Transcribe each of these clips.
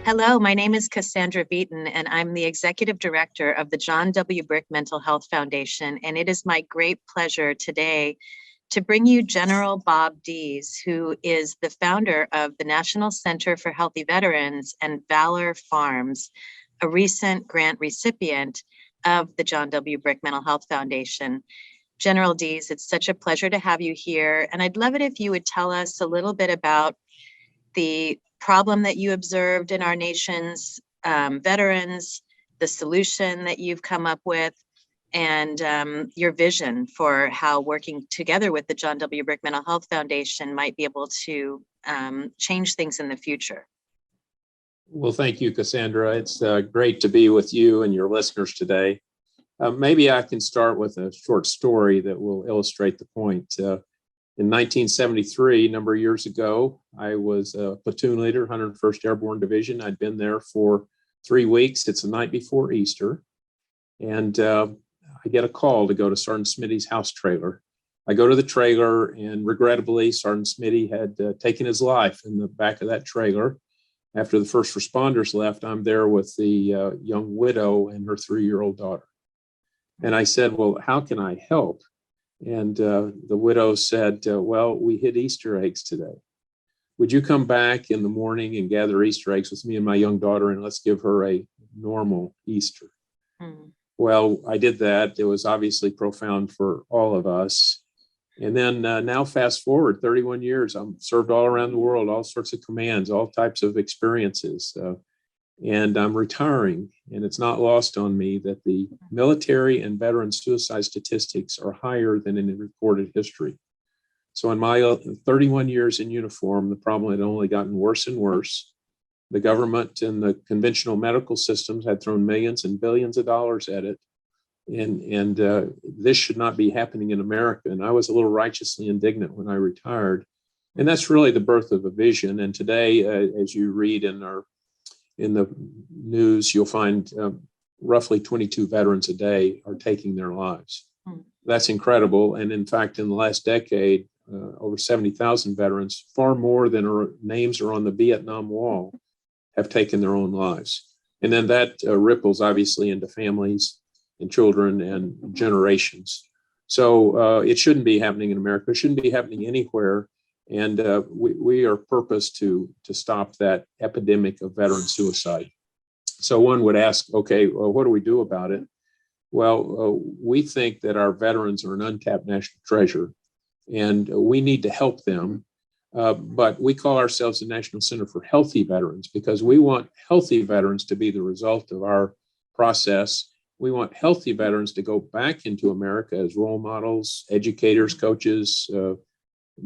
Hello, my name is Cassandra Vieten, and I'm the Executive Director of the John W. Brick Mental Health Foundation. And it is my great pleasure today to bring you General Bob Dees, who is the founder of the National Center for Healthy Veterans and Valor Farms, a recent grant recipient of the John W. Brick Mental Health Foundation. General Dees, it's such a pleasure to have you here. And I'd love it if you would tell us a little bit about the problem that you observed in our nation's veterans, the solution that you've come up with, and your vision for how working together with the John W. Brick Mental Health Foundation might be able to change things in the future. Well, thank you, Cassandra. It's great to be with you and your listeners today. Maybe I can start with a short story that will illustrate the point. In 1973, a number of years ago, I was a platoon leader, 101st Airborne Division. I'd been there for 3 weeks. It's the night before Easter. And I get a call to go to Sergeant Smitty's house trailer. I go to the trailer, and regrettably, Sergeant Smitty had taken his life in the back of that trailer. After the first responders left, I'm there with the young widow and her 3-year-old daughter. And I said, well, how can I help? And the widow said, well, we hid Easter eggs today. Would you come back in the morning and gather Easter eggs with me and my young daughter, and let's give her a normal Easter? Well, I did that. It was obviously profound for all of us. And then now fast forward 31 years, I'm served all around the world, all sorts of commands, all types of experiences. And I'm retiring, and it's not lost on me that the military and veteran suicide statistics are higher than in recorded history. So in my 31 years in uniform, the problem had only gotten worse and worse. The government and the conventional medical systems had thrown millions and billions of dollars at it. And this should not be happening in America. And I was a little righteously indignant when I retired. And that's really the birth of a vision. And today, as you read in the news, you'll find roughly 22 veterans a day are taking their lives. That's incredible. And in fact, in the last decade, over 70,000 veterans, far more than our names are on the Vietnam Wall, have taken their own lives. And then that ripples obviously into families and children and generations. So it shouldn't be happening in America. It shouldn't be happening anywhere. And we are purposed to stop that epidemic of veteran suicide. So one would ask, okay, well, what do we do about it? Well, we think that our veterans are an untapped national treasure, and we need to help them. But we call ourselves the National Center for Healthy Veterans because we want healthy veterans to be the result of our process. We want healthy veterans to go back into America as role models, educators, coaches,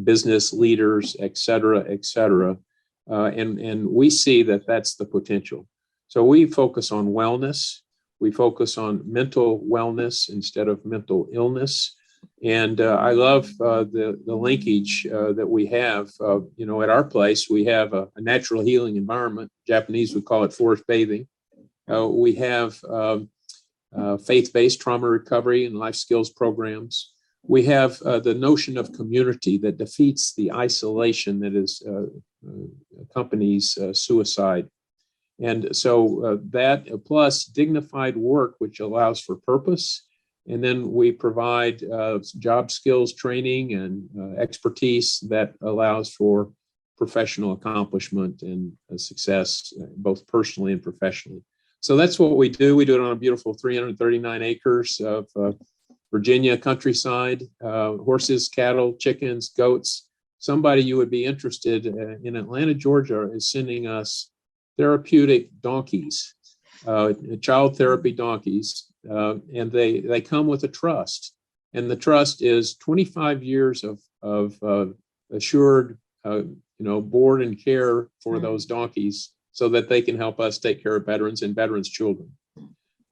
business leaders, et cetera, et cetera. And we see that that's the potential. So we focus on wellness. We focus on mental wellness instead of mental illness. And I love the linkage that we have. At our place, we have a natural healing environment. Japanese would call it forest bathing. We have faith-based trauma recovery and life skills programs. We have the notion of community that defeats the isolation that is accompanies suicide. And so that plus dignified work, which allows for purpose. And then we provide job skills training and expertise that allows for professional accomplishment and success, both personally and professionally. So that's what we do. We do it on a beautiful 339 acres of Virginia countryside, horses, cattle, chickens, goats. Somebody you would be interested in Atlanta, Georgia is sending us therapeutic donkeys, child therapy donkeys, and they come with a trust. And the trust is 25 years of assured, board and care for those donkeys so that they can help us take care of veterans and veterans' children.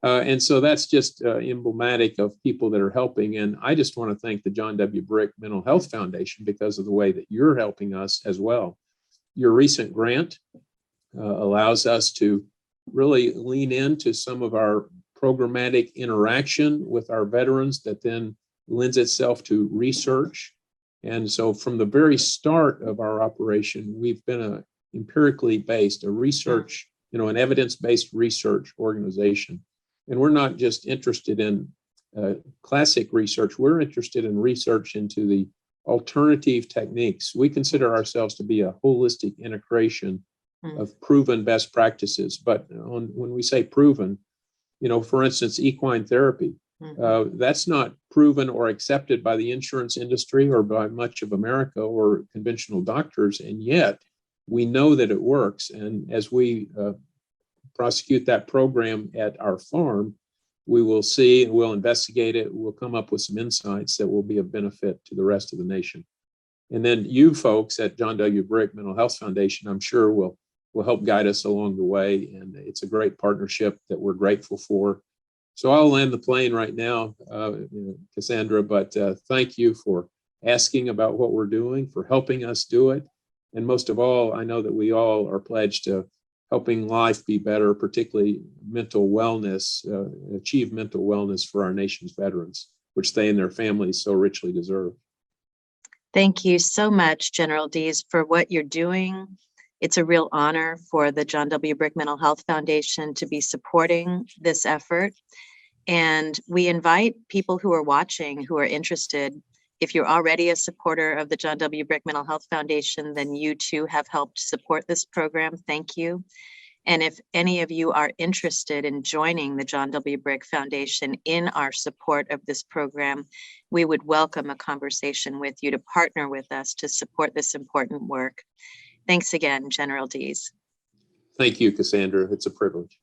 And so that's just emblematic of people that are helping. And I just want to thank the John W. Brick Mental Health Foundation because of the way that you're helping us as well. Your recent grant allows us to really lean into some of our programmatic interaction with our veterans that then lends itself to research. And so from the very start of our operation, we've been empirically based, a research an evidence-based research organization. And we're not just interested in classic research, we're interested in research into the alternative techniques. We consider ourselves to be a holistic integration of proven best practices. But when we say proven, for instance, equine therapy, that's not proven or accepted by the insurance industry or by much of America or conventional doctors. And yet we know that it works. And as we prosecute that program at our farm, we will see and we'll investigate it. We'll come up with some insights that will be of benefit to the rest of the nation. And then you folks at John W. Brick Mental Health Foundation, I'm sure will help guide us along the way. And it's a great partnership that we're grateful for. So I'll land the plane right now, Cassandra, but thank you for asking about what we're doing, for helping us do it. And most of all, I know that we all are pledged to helping life be better, particularly mental wellness, achieve mental wellness for our nation's veterans, which they and their families so richly deserve. Thank you so much, General Dees, for what you're doing. It's a real honor for the John W. Brick Mental Health Foundation to be supporting this effort. And we invite people who are watching, who are interested. If you're already a supporter of the John W. Brick Mental Health Foundation, then you too have helped support this program. Thank you. And if any of you are interested in joining the John W. Brick Foundation in our support of this program, we would welcome a conversation with you to partner with us to support this important work. Thanks again, General Dees. Thank you, Cassandra. It's a privilege.